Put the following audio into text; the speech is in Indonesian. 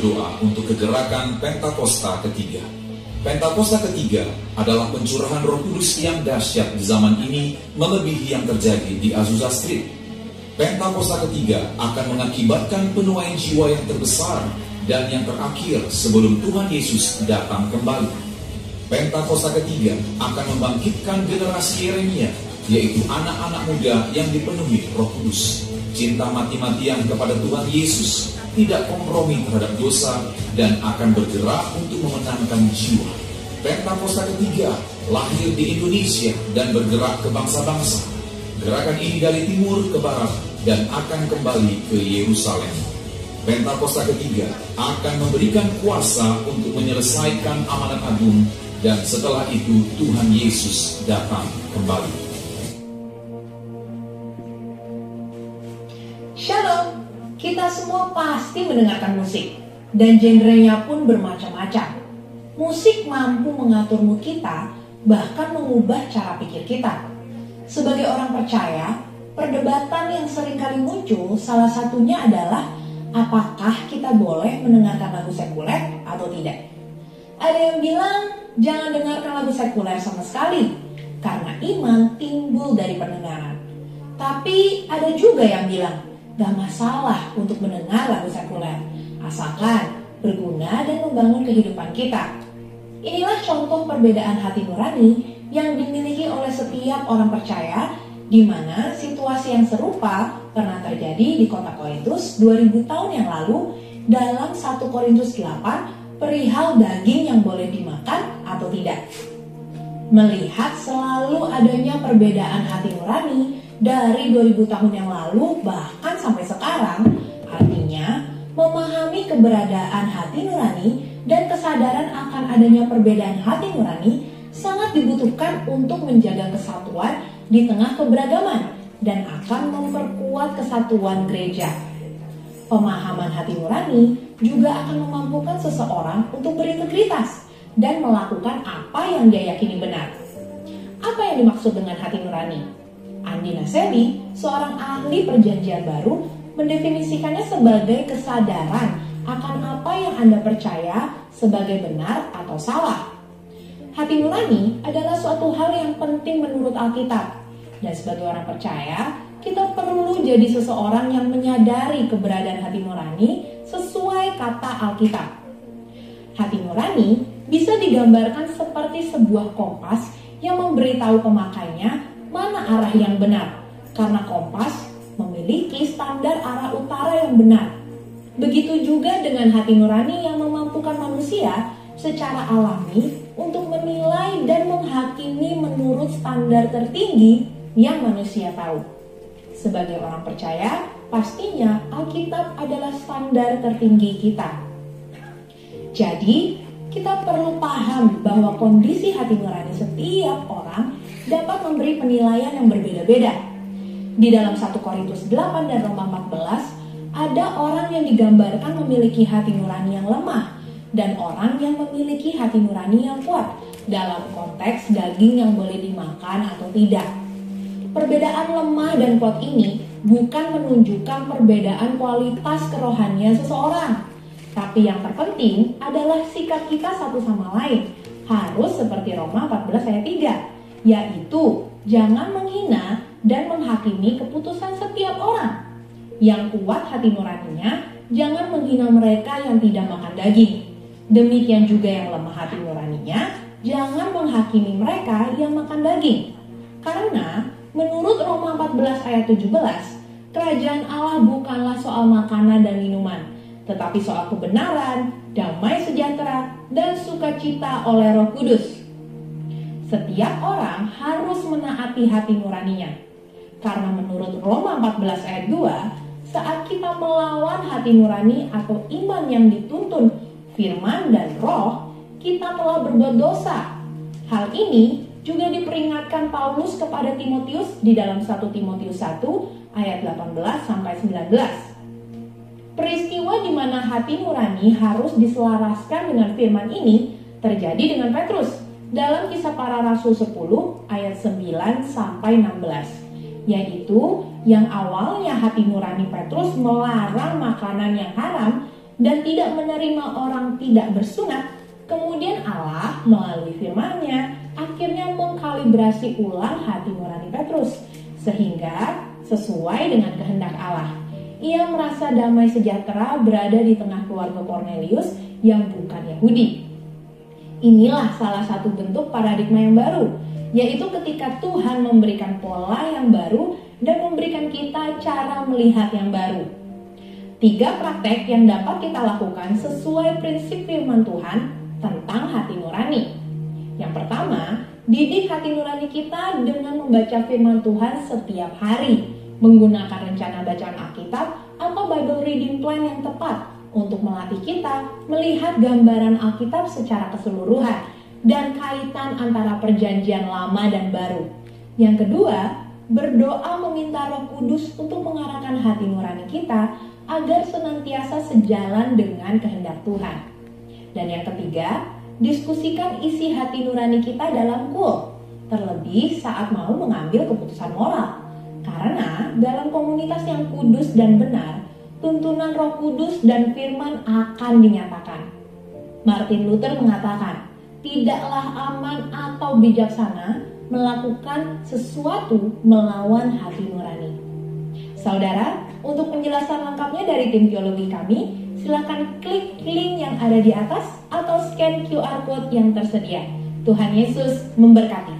berdoa untuk kegerakan Pentakosta ketiga. Pentakosta ketiga adalah pencurahan Roh Kudus yang dahsyat di zaman ini melebihi yang terjadi di Azusa Street. Pentakosta ketiga akan mengakibatkan penuaian jiwa yang terbesar dan yang terakhir sebelum Tuhan Yesus datang kembali. Pentakosta ketiga akan membangkitkan generasi Yeremia, yaitu anak-anak muda yang dipenuhi Roh Kudus, cinta mati-matian kepada Tuhan Yesus, tidak kompromi terhadap dosa, dan akan bergerak untuk memenangkan jiwa. Pentakosta ketiga lahir di Indonesia dan bergerak ke bangsa-bangsa. Gerakan ini dari timur ke barat dan akan kembali ke Yerusalem. Pentakosta ketiga akan memberikan kuasa untuk menyelesaikan amanat agung, dan setelah itu Tuhan Yesus datang kembali. Shalom, kita semua pasti mendengarkan musik, dan genrenya pun bermacam-macam. Musik mampu mengatur mood kita, bahkan mengubah cara pikir kita. Sebagai orang percaya, perdebatan yang seringkali muncul salah satunya adalah apakah kita boleh mendengarkan lagu sekuler atau tidak. Ada yang bilang jangan dengarkan lagu sekuler sama sekali, karena iman timbul dari pendengaran. Tapi ada juga yang bilang gak masalah untuk mendengar lagu sekuler, asalkan berguna dan membangun kehidupan kita. Inilah contoh perbedaan hati nurani yang dimiliki oleh setiap orang percaya, di mana situasi yang serupa pernah terjadi di kota Korintus 2000 tahun yang lalu dalam 1 Korintus 8 perihal daging yang boleh dimakan atau tidak. Melihat selalu adanya perbedaan hati nurani dari 2000 tahun yang lalu bahkan sampai sekarang, artinya memahami keberadaan hati nurani dan kesadaran akan adanya perbedaan hati nurani sangat dibutuhkan untuk menjaga kesatuan di tengah keberagaman dan akan memperkuat kesatuan gereja. Pemahaman hati nurani juga akan memampukan seseorang untuk berintegritas dan melakukan apa yang dia yakini benar. Apa yang dimaksud dengan hati nurani? Andi Naseli, seorang ahli perjanjian baru, mendefinisikannya sebagai kesadaran akan apa yang Anda percaya sebagai benar atau salah. Hati nurani adalah suatu hal yang penting menurut Alkitab. Dan sebagai orang percaya, kita perlu jadi seseorang yang menyadari keberadaan hati nurani sesuai kata Alkitab. Hati nurani bisa digambarkan seperti sebuah kompas yang memberitahu pemakainya mana arah yang benar, karena kompas memiliki standar arah utara yang benar. Begitu juga dengan hati nurani yang memampukan manusia secara alami untuk menilai dan menghakimi menurut standar tertinggi yang manusia tahu. Sebagai orang percaya, pastinya Alkitab adalah standar tertinggi kita. Jadi, kita perlu paham bahwa kondisi hati nurani setiap orang dapat memberi penilaian yang berbeda-beda. Di dalam 1 Korintus 8 dan Roma 14, ada orang yang digambarkan memiliki hati nurani yang lemah dan orang yang memiliki hati nurani yang kuat dalam konteks daging yang boleh dimakan atau tidak. Perbedaan lemah dan kuat ini bukan menunjukkan perbedaan kualitas kerohanian seseorang, tapi yang terpenting adalah sikap kita satu sama lain harus seperti Roma 14 ayat 3, yaitu jangan menghina dan menghakimi keputusan setiap orang. Yang kuat hati nuraninya, jangan menghina mereka yang tidak makan daging. Demikian juga yang lemah hati nuraninya, jangan menghakimi mereka yang makan daging. Karena menurut Roma 14 ayat 17, kerajaan Allah bukanlah soal makanan dan minuman, tetapi soal kebenaran, damai sejahtera, dan sukacita oleh Roh Kudus. Setiap orang harus menaati hati nuraninya. Karena menurut Roma 14 ayat 2, saat kita melawan hati nurani atau iman yang dituntun firman dan roh, kita telah berbuat dosa. Hal ini juga diperingatkan Paulus kepada Timotius di dalam 1 Timotius 1 ayat 18-19. Peristiwa di mana hati nurani harus diselaraskan dengan firman ini terjadi dengan Petrus dalam Kisah Para Rasul 10 ayat 9-16, yaitu yang awalnya hati nurani Petrus melarang makanan yang haram dan tidak menerima orang tidak bersunat, kemudian Allah melalui firman-Nya akhirnya mengkalibrasi ulang hati nurani Petrus, sehingga sesuai dengan kehendak Allah, ia merasa damai sejahtera berada di tengah keluarga Kornelius yang bukan Yahudi. Inilah salah satu bentuk paradigma yang baru, yaitu ketika Tuhan memberikan pola yang baru dan memberikan kita cara melihat yang baru. 3 praktek yang dapat kita lakukan sesuai prinsip firman Tuhan tentang hati nurani. Yang pertama, didik hati nurani kita dengan membaca firman Tuhan setiap hari, menggunakan rencana bacaan Alkitab atau Bible Reading Plan yang tepat untuk melatih kita melihat gambaran Alkitab secara keseluruhan dan kaitan antara perjanjian lama dan baru. Yang kedua, berdoa meminta Roh Kudus untuk mengarahkan hati nurani kita agar senantiasa sejalan dengan kehendak Tuhan. Dan yang ketiga, diskusikan isi hati nurani kita dalam KUL, terlebih saat mau mengambil keputusan moral. Karena dalam komunitas yang kudus dan benar, tuntunan Roh Kudus dan firman akan dinyatakan. Martin Luther mengatakan, tidaklah aman atau bijaksana melakukan sesuatu melawan hati nurani. Saudara, untuk penjelasan lengkapnya dari tim teologi kami, silakan klik link yang ada di atas atau scan QR code yang tersedia. Tuhan Yesus memberkati.